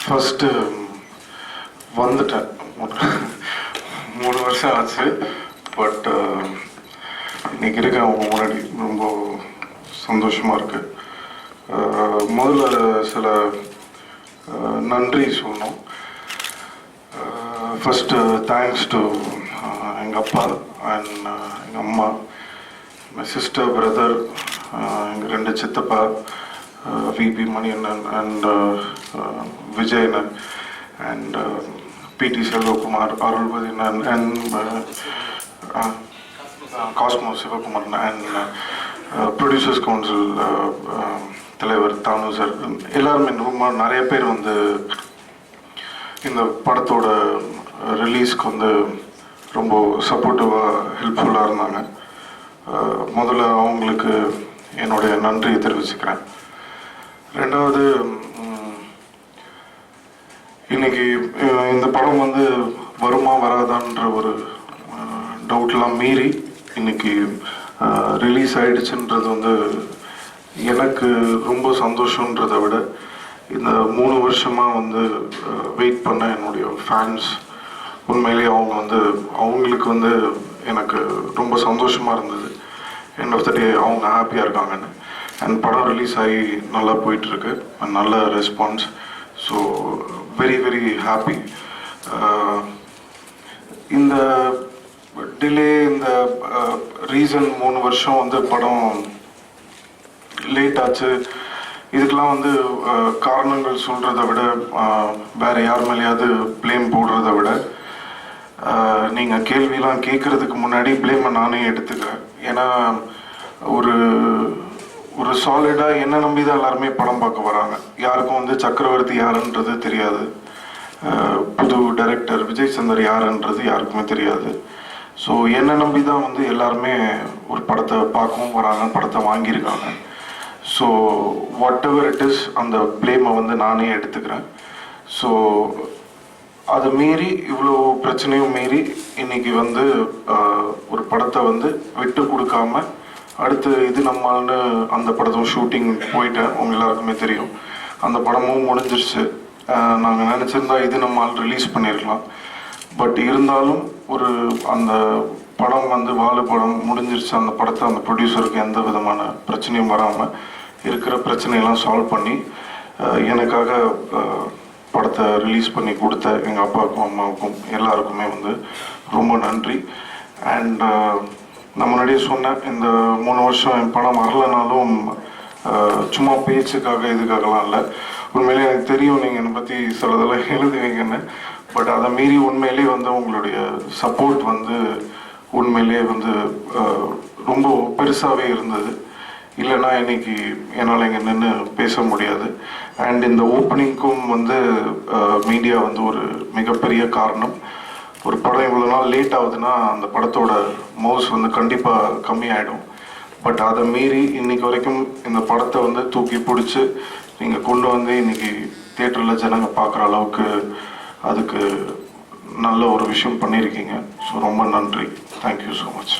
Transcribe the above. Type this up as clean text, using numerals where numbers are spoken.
First வந்துட்டேன். 3 வருஷம் ஆச்சு. பட் இன்னைக்கு இருக்க அவங்க முன்னாடி ரொம்ப சந்தோஷமாக இருக்குது. முதல்ல சில நன்றி சொல்லணும். ஃபஸ்ட்டு தேங்க்ஸ் டு எங்கள் அப்பா அண்ட் எங்கள் அம்மா, மை சிஸ்டர், பிரதர், எங்கள் 2 சித்தப்பா, VP Maniannan and Vijayannan and PD Selvakumar, Arulpathinan and Cosmo Sivakumaran and producers council தலைவர் தானு சார், எல்லாருமே ரொம்ப நிறைய பேர் வந்து இந்த படத்தோட ரிலீஸ்க்கு வந்து ரொம்ப சப்போர்ட்டிவாக ஹெல்ப்ஃபுல்லாக இருந்தாங்க. முதல்ல அவங்களுக்கு என்னுடைய நன்றியை தெரிவிச்சுக்கிறேன். ரெண்டாவது, இன்னைக்கு இந்த படம் வந்து வருமா வராதான்ற ஒரு டவுட்லாம் மீறி இன்னைக்கு ரிலீஸ் ஆயிடுச்சுன்றது வந்து எனக்கு ரொம்ப சந்தோஷன்றதை விட, இந்த 3 வருஷமாக வந்து வெயிட் பண்ண என்னுடைய ஃபேன்ஸ், உண்மையிலேயே அவங்க வந்து அவங்களுக்கு வந்து எனக்கு ரொம்ப சந்தோஷமாக இருந்தது. எண்ட் ஆஃப் த டே அவங்க ஹாப்பியாக இருக்காங்கன்னு. அண்ட் படம் ரிலீஸ் ஆகி நல்லா போயிட்டுருக்கு, நல்ல response. So very very happy. இந்த டிலே, இந்த ரீசன் 3 வருஷம் வந்து படம் லேட் ஆச்சு, இதுக்கெலாம் வந்து காரணங்கள் சொல்கிறத விட, வேறு யார் மேலேயாவது ப்ளேம் போடுறத விட, நீங்கள் கேள்வியெலாம் கேட்குறதுக்கு முன்னாடி ப்ளேமை நானே எடுத்துக்கிறேன். ஏன்னா ஒரு சாலிடாக என்னை நம்பி தான் எல்லாருமே படம் பார்க்க வராங்க. யாருக்கும் வந்து சக்கரவர்த்தி யாருன்றது தெரியாது, புது டைரக்டர் விஜய் சந்தர் யாருன்றது யாருக்குமே தெரியாது. ஸோ என்னை நம்பி தான் வந்து எல்லாருமே ஒரு படத்தை பார்க்கவும் வராங்க, படத்தை வாங்கியிருக்காங்க. So what ever it is, அந்த ப்ளேமை வந்து நானே எடுத்துக்கிறேன். ஸோ அதை மீறி, இவ்வளோ பிரச்சனையும் மீறி இன்னைக்கு வந்து ஒரு படத்தை வந்து விட்டு கொடுக்காம, அடுத்து இது நம்மால்னு அந்த படத்தும் ஷூட்டிங் போயிட்டேன். உங்க எல்லாருக்குமே தெரியும், அந்த படமும் முடிஞ்சிருச்சு. நாங்கள் நினச்சிருந்தா இது நம்மால் ரிலீஸ் பண்ணியிருக்கலாம். பட் இருந்தாலும் ஒரு அந்த படம் வந்து வாழை படம் முடிஞ்சிருச்சு. அந்த படத்தை அந்த ப்ரொடியூசருக்கு எந்த விதமான பிரச்சனையும் வராமல், இருக்கிற பிரச்சனையெல்லாம் சால்வ் பண்ணி எனக்காக படத்தை ரிலீஸ் பண்ணி கொடுத்த எங்கள் அப்பாவுக்கும் அம்மாவுக்கும் எல்லாருக்குமே வந்து ரொம்ப நன்றி. அண்ட் நான் முன்னாடியே சொன்னேன், இந்த 3 வருஷம் என் படம் வரலனாலும் சும்மா பேச்சுக்காக இதுக்காகலாம் இல்லை. உண்மையிலே எனக்கு தெரியும் நீங்கள் என்னை பற்றி சிலதெல்லாம் எழுதுவீங்கன்னு. பட் அதை மீறி உண்மையிலே வந்து உங்களுடைய சப்போர்ட் வந்து உண்மையிலே வந்து ரொம்ப பெருசாகவே இருந்தது. இல்லைன்னா இன்னைக்கு என்னால் இங்கே நின்று பேச முடியாது. அண்ட் இந்த ஓப்பனிங்க்கும் வந்து மீடியா வந்து ஒரு மிகப்பெரிய காரணம். ஒரு படம் இவ்வளோ நாள் லேட் ஆகுதுன்னா அந்த படத்தோட மவுஸ் வந்து கண்டிப்பாக கம்மியாயிடும். பட் அதை மீறி இன்னைக்கு வரைக்கும் இந்த படத்தை வந்து தூக்கி பிடிச்சி நீங்கள் கொண்டு வந்து இன்னைக்கு தியேட்டரில் ஜனங்க பார்க்குற அளவுக்கு அதுக்கு நல்ல ஒரு விஷயம் பண்ணியிருக்கீங்க. ஸோ ரொம்ப நன்றி. Thank you so much.